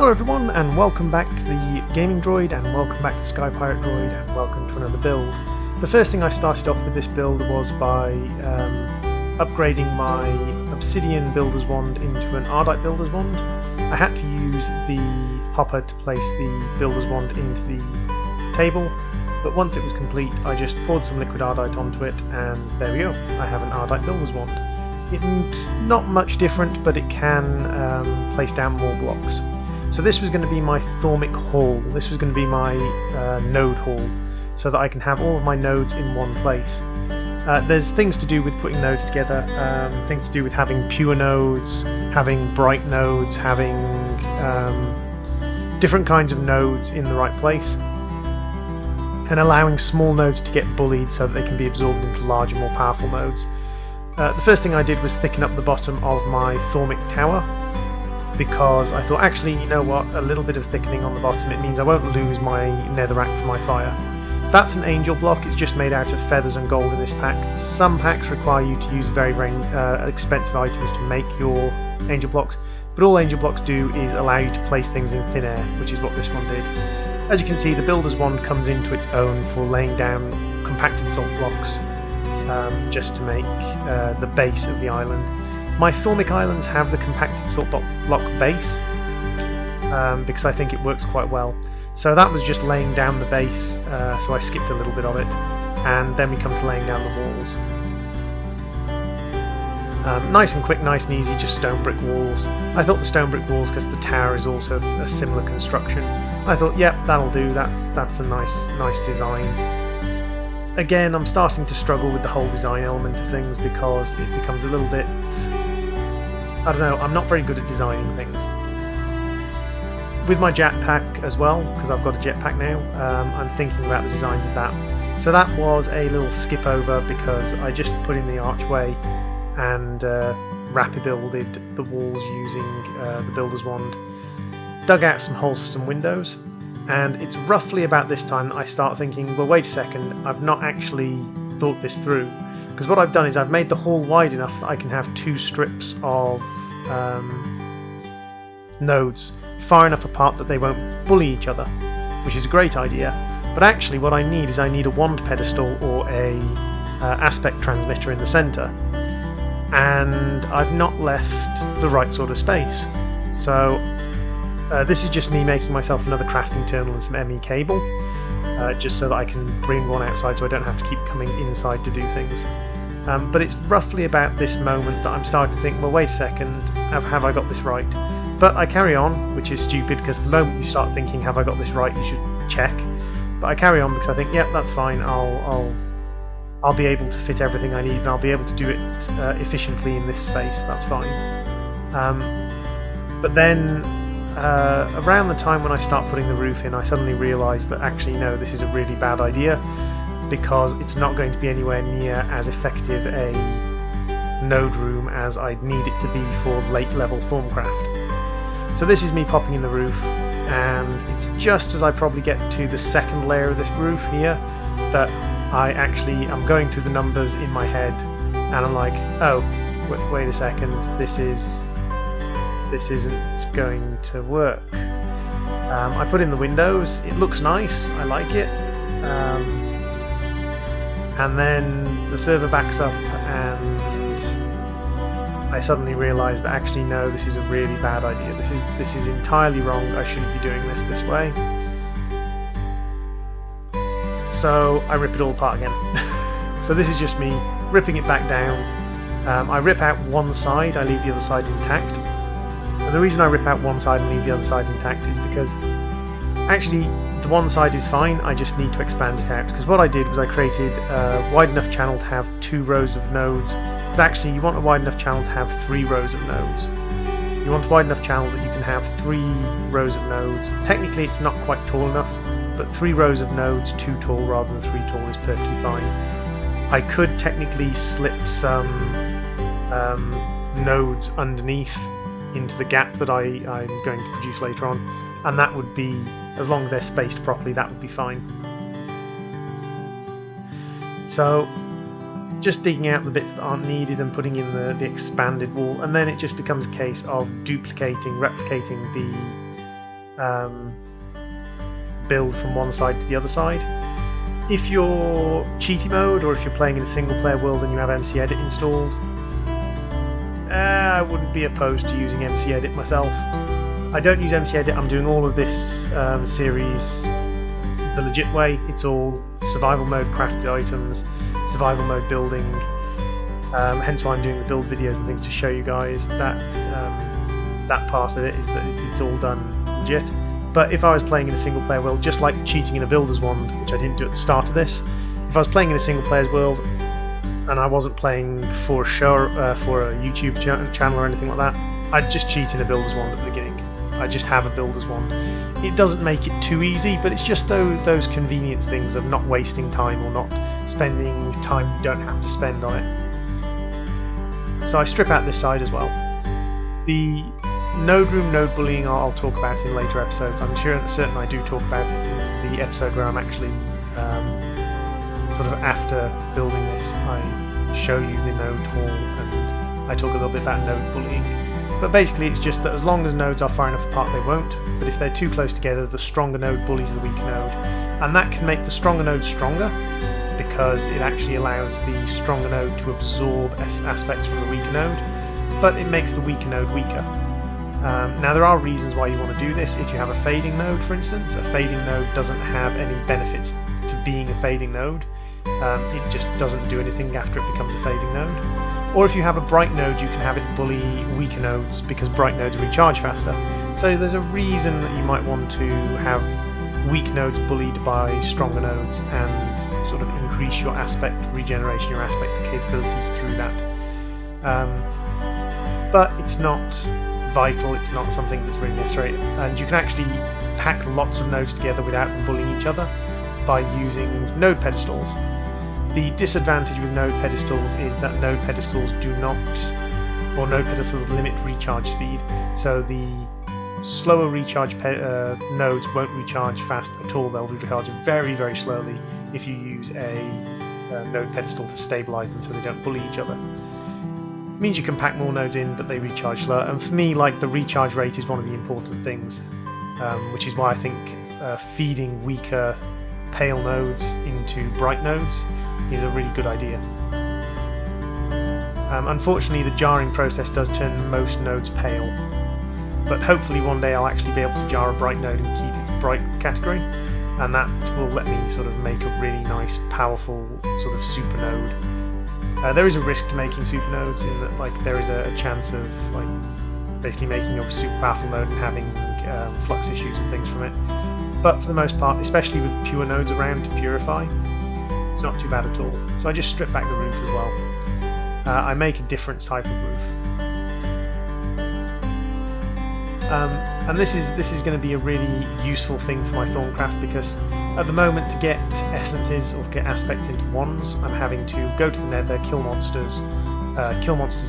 Hello everyone, and welcome back to the Gaming Droid, and welcome back to Sky Pirate Droid, and welcome to another build. The first thing I started off with this build was by upgrading my Obsidian Builder's Wand into an Ardite Builder's Wand. I had to use the hopper to place the Builder's Wand into the table, but once it was complete I just poured some liquid Ardite onto it, and there we go, I have an Ardite Builder's Wand. It's not much different, but it can place down more blocks. So this was going to be my Thormic Hall, this was going to be my node hall, so that I can have all of my nodes in one place. There's things to do with putting nodes together, things to do with having pure nodes, having bright nodes, having different kinds of nodes in the right place, and allowing small nodes to get bullied so that they can be absorbed into larger, more powerful nodes. The first thing I did was thicken up the bottom of my Thormic Tower, because I thought, actually, you know what, a little bit of thickening on the bottom, it means I won't lose my netherrack for my fire. That's an angel block, it's just made out of feathers and gold in this pack. Some packs require you to use very expensive items to make your angel blocks, but all angel blocks do is allow you to place things in thin air, which is what this one did. As you can see, the Builder's Wand comes into its own for laying down compacted salt blocks, just to make the base of the island. My Thormic Islands have the compacted salt block base, because I think it works quite well. So that was just laying down the base, so I skipped a little bit of it, and then we come to laying down the walls. Nice and quick, nice and easy, just stone brick walls. I thought the stone brick walls, because the tower is also a similar construction, I thought, yep, that'll do, that's a nice design. Again, I'm starting to struggle with the whole design element of things because it becomes a little bit... I don't know, I'm not very good at designing things. With my jetpack as well, because I've got a jetpack now, I'm thinking about the designs of that. So that was a little skip over because I just put in the archway and rapid-builded the walls using the Builder's Wand. Dug out some holes for some windows. And it's roughly about this time that I start thinking, well, wait a second, I've not actually thought this through. Because what I've done is I've made the hall wide enough that I can have two strips of nodes far enough apart that they won't bully each other, which is a great idea. But actually what I need is I need a wand pedestal or a aspect transmitter in the centre. And I've not left the right sort of space. So this is just me making myself another crafting terminal and some ME cable, just so that I can bring one outside so I don't have to keep coming inside to do things. But it's roughly about this moment that I'm starting to think, well, wait a second, have I got this right? But I carry on, which is stupid, because the moment you start thinking, have I got this right, you should check. But I carry on because I think, yep, that's fine, I'll be able to fit everything I need, and I'll be able to do it efficiently in this space, that's fine. But then around the time when I start putting the roof in, I suddenly realise that actually no, this is a really bad idea, because it's not going to be anywhere near as effective a node room as I'd need it to be for late level Thormcraft. So this is me popping in the roof, and it's just as I probably get to the second layer of this roof here that I actually am going through the numbers in my head, and I'm like, oh, wait a second, this isn't going to work. I put in the windows, it looks nice, I like it, and then the server backs up and I suddenly realise that actually no, this is a really bad idea, this is entirely wrong, I shouldn't be doing this way. So I rip it all apart again. So this is just me ripping it back down. I rip out one side, I leave the other side intact. And the reason I rip out one side and leave the other side intact is because actually the one side is fine, I just need to expand it out. Because what I did was I created a wide enough channel to have 2 rows of nodes, but actually you want a wide enough channel to have 3 rows of nodes. You want a wide enough channel that you can have 3 rows of nodes. Technically it's not quite tall enough, but 3 rows of nodes, 2 tall rather than 3 tall, is perfectly fine. I could technically slip some nodes underneath into the gap that I'm going to produce later on, and that would be, as long as they're spaced properly, that would be fine. So just digging out the bits that aren't needed and putting in the expanded wall, and then it just becomes a case of duplicating, replicating build from one side to the other side. If you're cheaty mode, or if you're playing in a single player world and you have MC Edit installed, I wouldn't be opposed to using MC Edit myself. I don't use MC Edit, I'm doing all of this series the legit way. It's all survival mode crafted items, survival mode building, hence why I'm doing the build videos and things to show you guys that that part of it is that it's all done legit. But if I was playing in a single player world, just like cheating in a builder's wand, which I didn't do at the start of this, if I was playing in a single player's world and I wasn't playing for a show, for a YouTube channel or anything like that, I'd just cheat in a builder's wand at the beginning. I just have a builder's wand. It doesn't make it too easy, but it's just those convenience things of not wasting time or not spending time you don't have to spend on it. So I strip out this side as well. The node room, node bullying I'll talk about in later episodes. I'm certain I do talk about it in the episode where I'm actually sort of after building this. I show you the node hall and I talk a little bit about node bullying. But basically it's just that as long as nodes are far enough apart they won't, but if they're too close together the stronger node bullies the weaker node. And that can make the stronger node stronger because it actually allows the stronger node to absorb aspects from the weaker node, but it makes the weaker node weaker. Now there are reasons why you want to do this. If you have a fading node, for instance, a fading node doesn't have any benefits to being a fading node. It just doesn't do anything after it becomes a fading node. Or if you have a bright node, you can have it bully weaker nodes because bright nodes recharge faster. So there's a reason that you might want to have weak nodes bullied by stronger nodes and sort of increase your aspect regeneration, your aspect capabilities through that. But it's not vital, it's not something that's really necessary, and you can actually pack lots of nodes together without them bullying each other by using node pedestals. The disadvantage with node pedestals is that node pedestals node pedestals limit recharge speed, so the slower recharge nodes won't recharge fast at all. They'll recharge very, very slowly if you use a node pedestal to stabilize them so they don't bully each other. It means you can pack more nodes in, but they recharge slower, and for me, like, the recharge rate is one of the important things, which is why I think feeding weaker pale nodes into bright nodes is a really good idea. Unfortunately, the jarring process does turn most nodes pale, but hopefully one day I'll actually be able to jar a bright node and keep its bright category, and that will let me sort of make a really nice, powerful sort of super node. There is a risk to making super nodes in that, like, there is a chance of like basically making a super powerful node and having flux issues and things from it. But for the most part, especially with pure nodes around to purify, it's not too bad at all. So I just strip back the roof as well. I make a different type of roof. And this is going to be a really useful thing for my Thorncraft, because at the moment to get essences or get aspects into wands, I'm having to go to the nether, kill monsters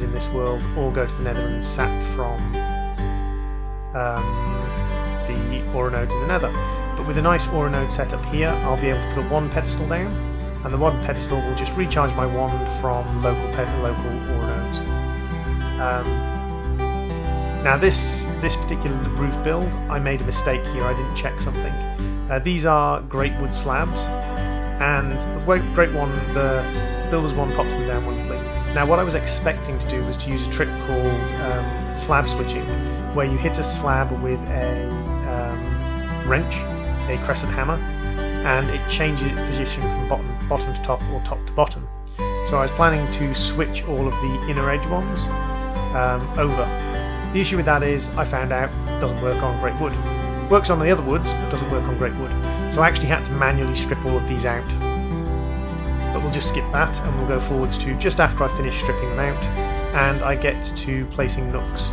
in this world, or go to the nether and sap from the aura nodes in the nether. But with a nice aura node set up here, I'll be able to put a wand pedestal down, and the wand pedestal will just recharge my wand from local aura nodes. Now this particular roof build, I made a mistake here, I didn't check something. These are great wood slabs, and the builder's wand pops them down wonderfully. Now what I was expecting to do was to use a trick called slab switching, where you hit a slab with a wrench, a crescent hammer, and it changes its position from bottom to top or top to bottom. So I was planning to switch all of the inner edge ones over. The issue with that is I found out it doesn't work on great wood. It works on the other woods, but doesn't work on great wood. So I actually had to manually strip all of these out. But we'll just skip that and we'll go forwards to just after I finish stripping them out, and I get to placing nooks.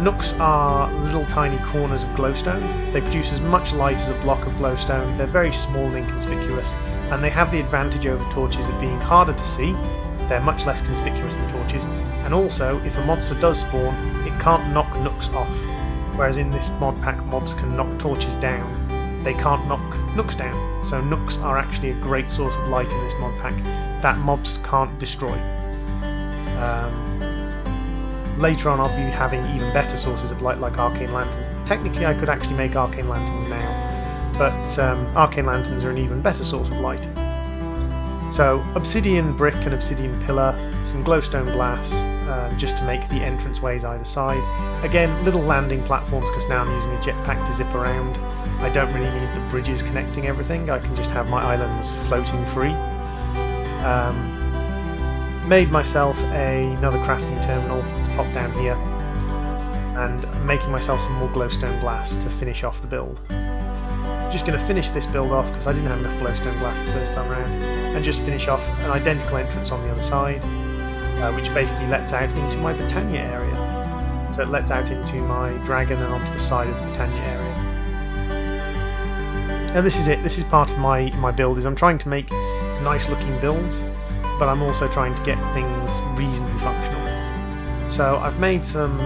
Nooks are little tiny corners of glowstone. They produce as much light as a block of glowstone. They're very small and inconspicuous, and they have the advantage over torches of being harder to see. They're much less conspicuous than torches, and also if a monster does spawn, it can't knock nooks off, whereas in this mod pack mobs can knock torches down. They can't knock nooks down, so nooks are actually a great source of light in this mod pack that mobs can't destroy. later on I'll be having even better sources of light like arcane lanterns. Technically I could actually make arcane lanterns now, but arcane lanterns are an even better source of light. So obsidian brick and obsidian pillar, some glowstone glass just to make the entranceways either side. Again, little landing platforms because now I'm using a jetpack to zip around. I don't really need the bridges connecting everything, I can just have my islands floating free. Made myself another crafting terminal to pop down here, and making myself some more glowstone glass to finish off the build. So I'm just going to finish this build off because I didn't have enough glowstone glass the first time around, and just finish off an identical entrance on the other side, which basically lets out into my Britannia area. So it lets out into my dragon and onto the side of the Britannia area. And this is it, this is part of my build, is I'm trying to make nice looking builds, but I'm also trying to get things reasonably functional. So I've made some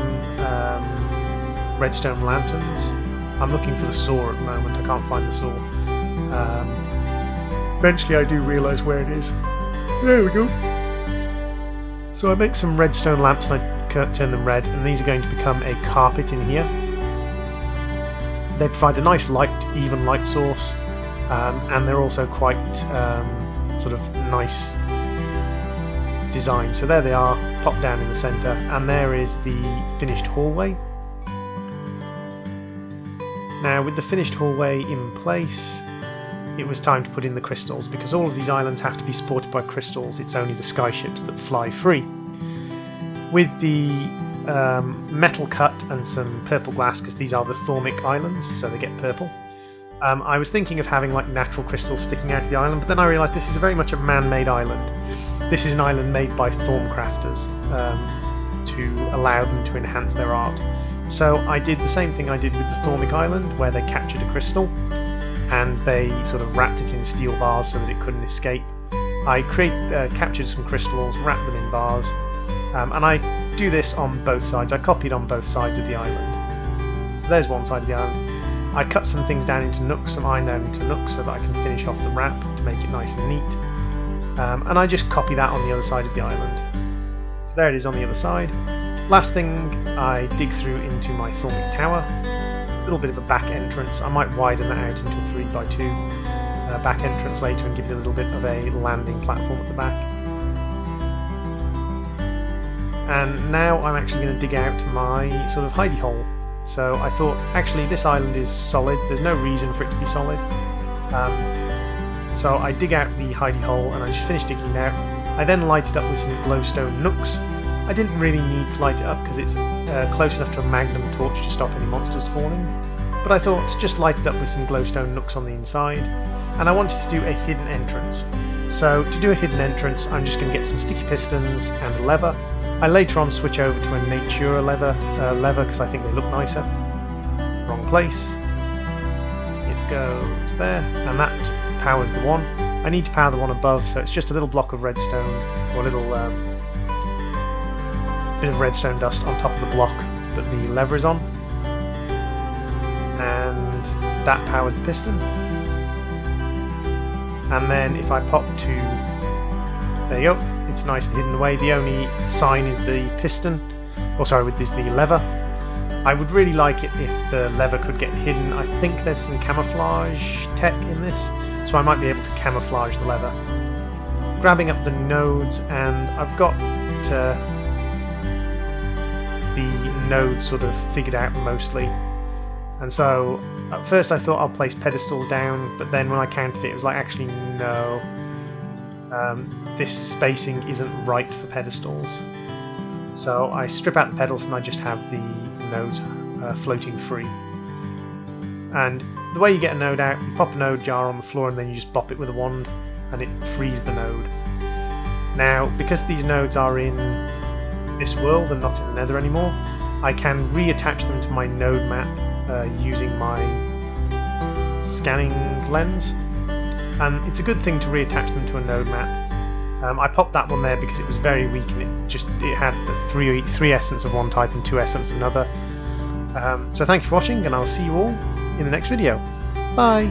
redstone lanterns. I'm looking for the saw at the moment, I can't find the saw. Eventually I do realise where it is. There we go. So I make some redstone lamps and I turn them red, and these are going to become a carpet in here. They provide a nice even light source, and they're also quite sort of nice design. So there they are, pop down in the centre, and there is the finished hallway. Now with the finished hallway in place, it was time to put in the crystals, because all of these islands have to be supported by crystals. It's only the skyships that fly free. With the metal cut and some purple glass, because these are the Thormic Islands, so they get purple. I was thinking of having like natural crystals sticking out of the island, but then I realised this is very much a man-made island. This is an island made by Thormcrafters to allow them to enhance their art. So I did the same thing I did with the Thormic Island, where they captured a crystal and they sort of wrapped it in steel bars so that it couldn't escape. I captured some crystals, wrapped them in bars, and I do this on both sides. I copied on both sides of the island. So there's one side of the island. I cut some things down into nooks, some iron down into nooks, so that I can finish off the wrap to make it nice and neat. And I just copy that on the other side of the island. So there it is on the other side. Last thing, I dig through into my Thormic Tower. A little bit of a back entrance. I might widen that out into a 3x2 back entrance later and give it a little bit of a landing platform at the back. And now I'm actually going to dig out my sort of hidey hole. So I thought, actually this island is solid, there's no reason for it to be solid. So I dig out the hidey hole and I just finish digging it out. I then light it up with some glowstone nooks. I didn't really need to light it up because it's close enough to a magnum torch to stop any monsters spawning. But I thought, just light it up with some glowstone nooks on the inside. And I wanted to do a hidden entrance. So to do a hidden entrance, I'm just going to get some sticky pistons and a lever. I later on switch over to a Natura lever because I think they look nicer. Wrong place. It goes there, and that powers the one. I need to power the one above, so it's just a little block of redstone, or a little bit of redstone dust on top of the block that the lever is on. And that powers the piston. And then if I pop to... there you go. It's nice and hidden away. The only sign is the piston, or sorry, with this the lever. I would really like it if the lever could get hidden. I think there's some camouflage tech in this, so I might be able to camouflage the lever. Grabbing up the nodes, and I've got the nodes sort of figured out mostly. And so at first I thought I'll place pedestals down, but then when I counted it, it was like, actually no. This spacing isn't right for pedestals. So I strip out the pedals and I just have the nodes floating free. And the way you get a node out, you pop a node jar on the floor and then you just bop it with a wand and it frees the node. Now, because these nodes are in this world and not in the Nether anymore, I can reattach them to my node map using my scanning lens. And it's a good thing to reattach them to a node map. I popped that one there because it was very weak and it had the three essence of one type and 2 essence of another. So thank you for watching, and I'll see you all in the next video. Bye!